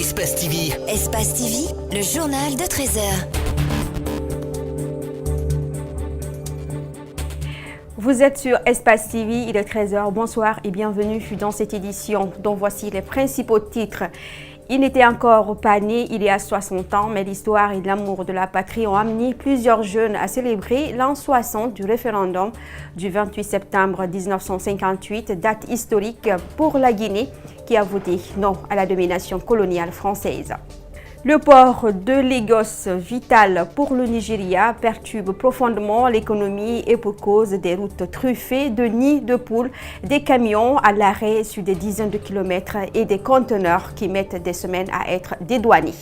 Espace TV. Espace TV, le journal de 13h. Vous êtes sur Espace TV, il est 13h. Bonsoir et bienvenue dans cette édition dont voici les principaux titres. Il n'était encore pas né il y a 60 ans, mais l'histoire et l'amour de la patrie ont amené plusieurs jeunes à célébrer l'an 60 du référendum du 28 septembre 1958, date historique pour la Guinée qui a voté non à la domination coloniale française. Le port de Lagos, vital pour le Nigeria, perturbe profondément l'économie et pour cause des routes truffées de nids de poules, des camions à l'arrêt sur des dizaines de kilomètres et des conteneurs qui mettent des semaines à être dédouanés.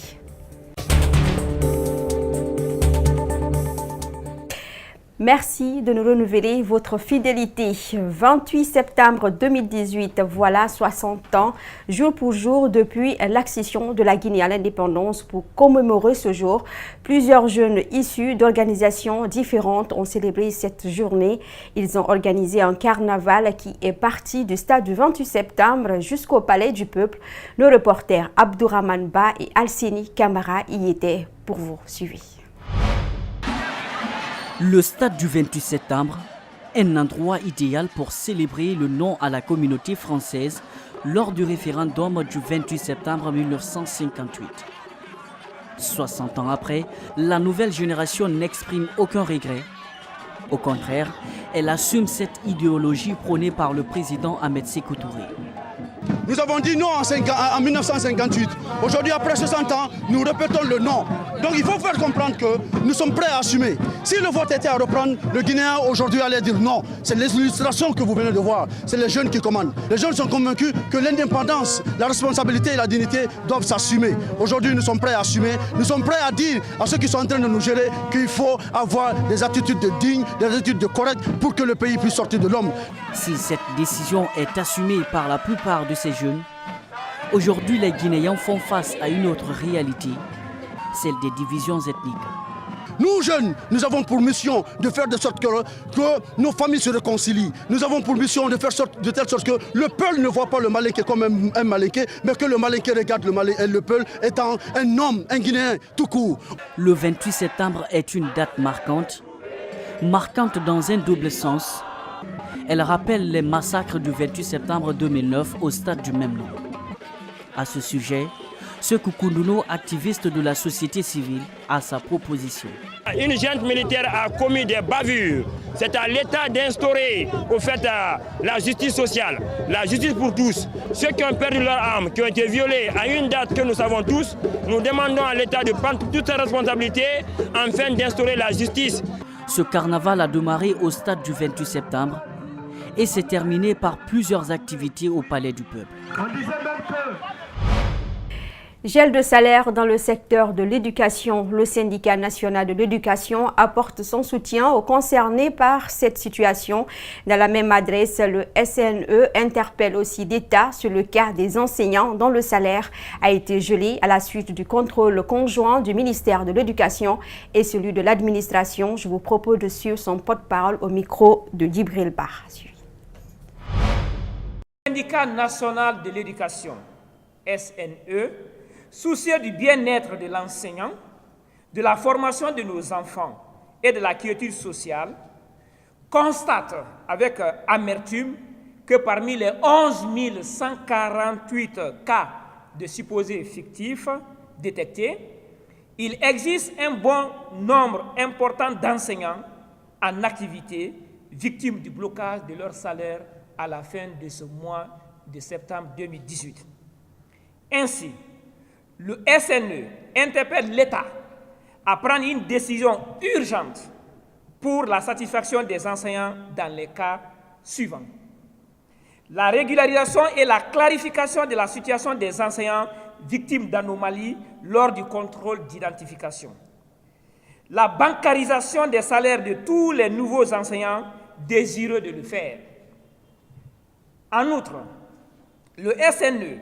Merci de nous renouveler votre fidélité. 28 septembre 2018, voilà 60 ans, jour pour jour, depuis l'accession de la Guinée à l'indépendance. Pour commémorer ce jour, plusieurs jeunes issus d'organisations différentes ont célébré cette journée. Ils ont organisé un carnaval qui est parti du stade du 28 septembre jusqu'au Palais du Peuple. Nos reporters Abdourahmane Ba et Alseni Kamara y étaient pour vous suivre. Le stade du 28 septembre, un endroit idéal pour célébrer le non à la communauté française lors du référendum du 28 septembre 1958. 60 ans après, la nouvelle génération n'exprime aucun regret. Au contraire, elle assume cette idéologie prônée par le président Ahmed Sékou Touré. Nous avons dit non en 1958. Aujourd'hui, après 60 ans, nous répétons le non. Donc il faut faire comprendre que nous sommes prêts à assumer. Si le vote était à reprendre, le Guinéen aujourd'hui allait dire non. C'est l'illustration que vous venez de voir. C'est les jeunes qui commandent. Les jeunes sont convaincus que l'indépendance, la responsabilité et la dignité doivent s'assumer. Aujourd'hui, nous sommes prêts à assumer. Nous sommes prêts à dire à ceux qui sont en train de nous gérer qu'il faut avoir des attitudes de dignes, des attitudes de correctes pour que le pays puisse sortir de l'homme. Si cette décision est assumée par la plupart de ces jeunes, aujourd'hui les Guinéens font face à une autre réalité, celle des divisions ethniques. Nous, jeunes, nous avons pour mission de faire de sorte que nos familles se réconcilient. Nous avons pour mission de faire de telle sorte que le peuple ne voit pas le Malinké comme un Malinké, mais que le Malinké regarde le peuple étant un homme, un Guinéen, tout court. Le 28 septembre est une date marquante dans un double sens. Elle rappelle les massacres du 28 septembre 2009 au stade du même nom. À ce sujet, Sékou Koundouno, activiste de la société civile, a sa proposition. Une junte militaire a commis des bavures. C'est à l'État d'instaurer au fait la justice sociale, la justice pour tous. Ceux qui ont perdu leur âme, qui ont été violés à une date que nous savons tous, nous demandons à l'État de prendre toutes ses responsabilités afin d'instaurer la justice. Ce carnaval a démarré au stade du 28 septembre et s'est terminé par plusieurs activités au Palais du Peuple. Gel de salaire dans le secteur de l'éducation. Le syndicat national de l'éducation apporte son soutien aux concernés par cette situation. Dans la même adresse, le SNE interpelle aussi l'État sur le cas des enseignants dont le salaire a été gelé à la suite du contrôle conjoint du ministère de l'Éducation et celui de l'administration. Je vous propose de suivre son porte-parole au micro de Djibril Bar. Le syndicat national de l'éducation, SNE, soucieux du bien-être de l'enseignant, de la formation de nos enfants et de la quiétude sociale, constate avec amertume que parmi les 11 148 cas de supposés fictifs détectés, il existe un bon nombre important d'enseignants en activité victimes du blocage de leur salaire à la fin de ce mois de septembre 2018. Ainsi, le SNE interpelle l'État à prendre une décision urgente pour la satisfaction des enseignants dans les cas suivants. La régularisation et la clarification de la situation des enseignants victimes d'anomalies lors du contrôle d'identification. La bancarisation des salaires de tous les nouveaux enseignants désireux de le faire. En outre, le SNE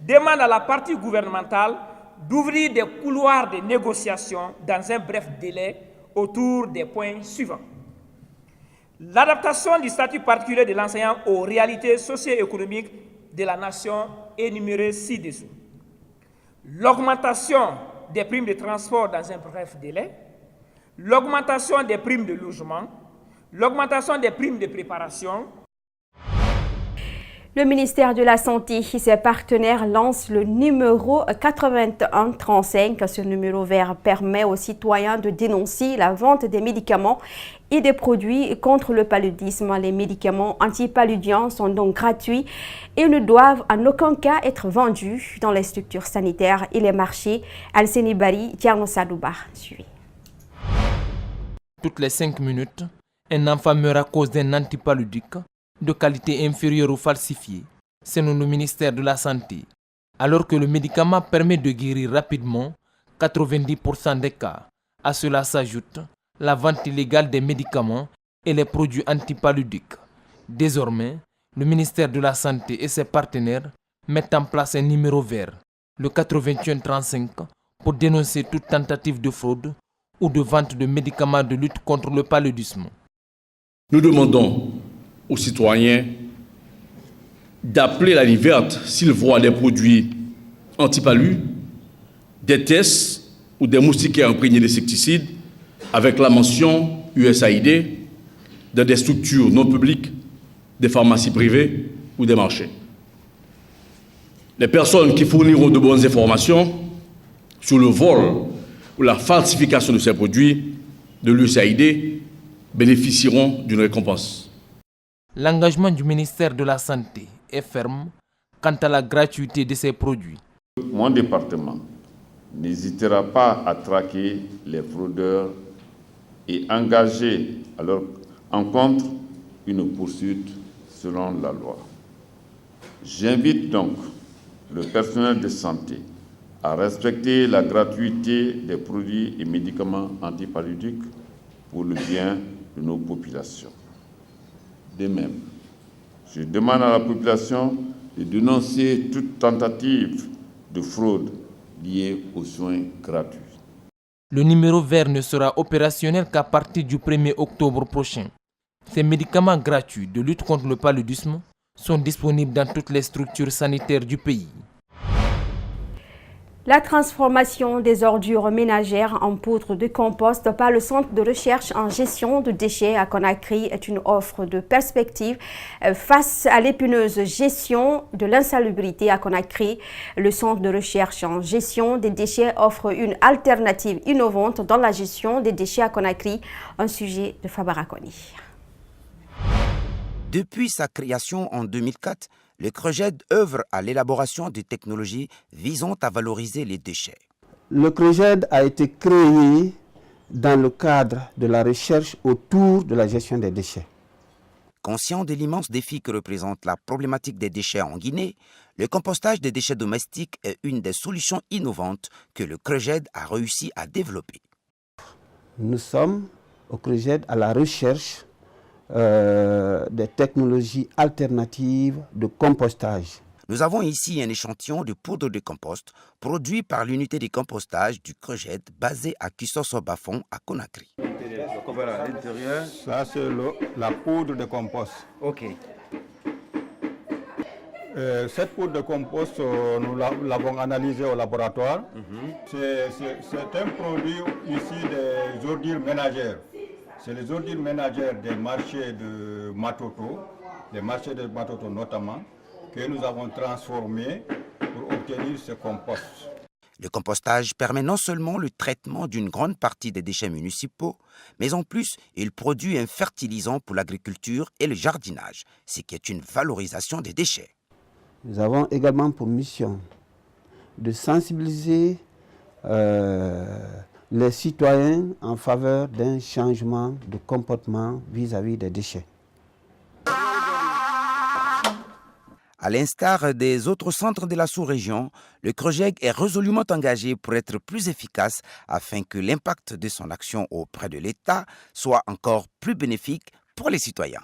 demande à la partie gouvernementale d'ouvrir des couloirs de négociation dans un bref délai autour des points suivants. L'adaptation du statut particulier de l'enseignant aux réalités socio-économiques de la nation énumérées ci-dessous. l'augmentation des primes de transport dans un bref délai, l'augmentation des primes de logement, l'augmentation des primes de préparation. Le ministère de la Santé et ses partenaires lancent le numéro 8135. Ce numéro vert permet aux citoyens de dénoncer la vente des médicaments et des produits contre le paludisme. Les médicaments antipaludiens sont donc gratuits et ne doivent en aucun cas être vendus dans les structures sanitaires et les marchés. Alseni Bari, Tierno Sadouba, suivi. Toutes les 5 minutes, un enfant meurt à cause d'un antipaludique de qualité inférieure ou falsifiée, selon le ministère de la Santé. Alors que le médicament permet de guérir rapidement 90% des cas. À cela s'ajoute la vente illégale des médicaments et les produits antipaludiques. Désormais, le ministère de la Santé et ses partenaires mettent en place un numéro vert, le 8135, pour dénoncer toute tentative de fraude ou de vente de médicaments de lutte contre le paludisme. Nous demandons aux citoyens d'appeler la ligne verte s'ils voient des produits antipalus, des tests ou des moustiquaires imprégnés d'insecticides avec la mention USAID dans des structures non publiques, des pharmacies privées ou des marchés. Les personnes qui fourniront de bonnes informations sur le vol ou la falsification de ces produits de l'USAID bénéficieront d'une récompense. L'engagement du ministère de la Santé est ferme quant à la gratuité de ces produits. Mon département n'hésitera pas à traquer les fraudeurs et engager à leur encontre une poursuite selon la loi. J'invite donc le personnel de santé à respecter la gratuité des produits et médicaments antipaludiques pour le bien de nos populations. De même, je demande à la population de dénoncer toute tentative de fraude liée aux soins gratuits. Le numéro vert ne sera opérationnel qu'à partir du 1er octobre prochain. Ces médicaments gratuits de lutte contre le paludisme sont disponibles dans toutes les structures sanitaires du pays. La transformation des ordures ménagères en poudre de compost par le Centre de recherche en gestion de déchets à Conakry est une offre de perspective face à l'épineuse gestion de l'insalubrité à Conakry. Le Centre de recherche en gestion des déchets offre une alternative innovante dans la gestion des déchets à Conakry, un sujet de Fabarakoni. Depuis sa création en 2004, le CREGED œuvre à l'élaboration de technologies visant à valoriser les déchets. Le CREGED a été créé dans le cadre de la recherche autour de la gestion des déchets. Conscient de l'immense défi que représente la problématique des déchets en Guinée, le compostage des déchets domestiques est une des solutions innovantes que le CREGED a réussi à développer. Nous sommes au CREGED à la recherche des technologies alternatives de compostage. Nous avons ici un échantillon de poudre de compost produit par l'unité de compostage du CREGED basée à Kissoso-Bafon à Conakry. Voilà, l'intérieur. Ça, c'est la poudre de compost. Ok. Cette poudre de compost, nous l'avons analysée au laboratoire. C'est un produit issu des ordures ménagères. C'est les ordures ménagères des marchés de Matoto, notamment, que nous avons transformés pour obtenir ce compost. Le compostage permet non seulement le traitement d'une grande partie des déchets municipaux, mais en plus, il produit un fertilisant pour l'agriculture et le jardinage, ce qui est une valorisation des déchets. Nous avons également pour mission de sensibiliser les citoyens en faveur d'un changement de comportement vis-à-vis des déchets. À l'instar des autres centres de la sous-région, le CREGED est résolument engagé pour être plus efficace afin que l'impact de son action auprès de l'État soit encore plus bénéfique pour les citoyens.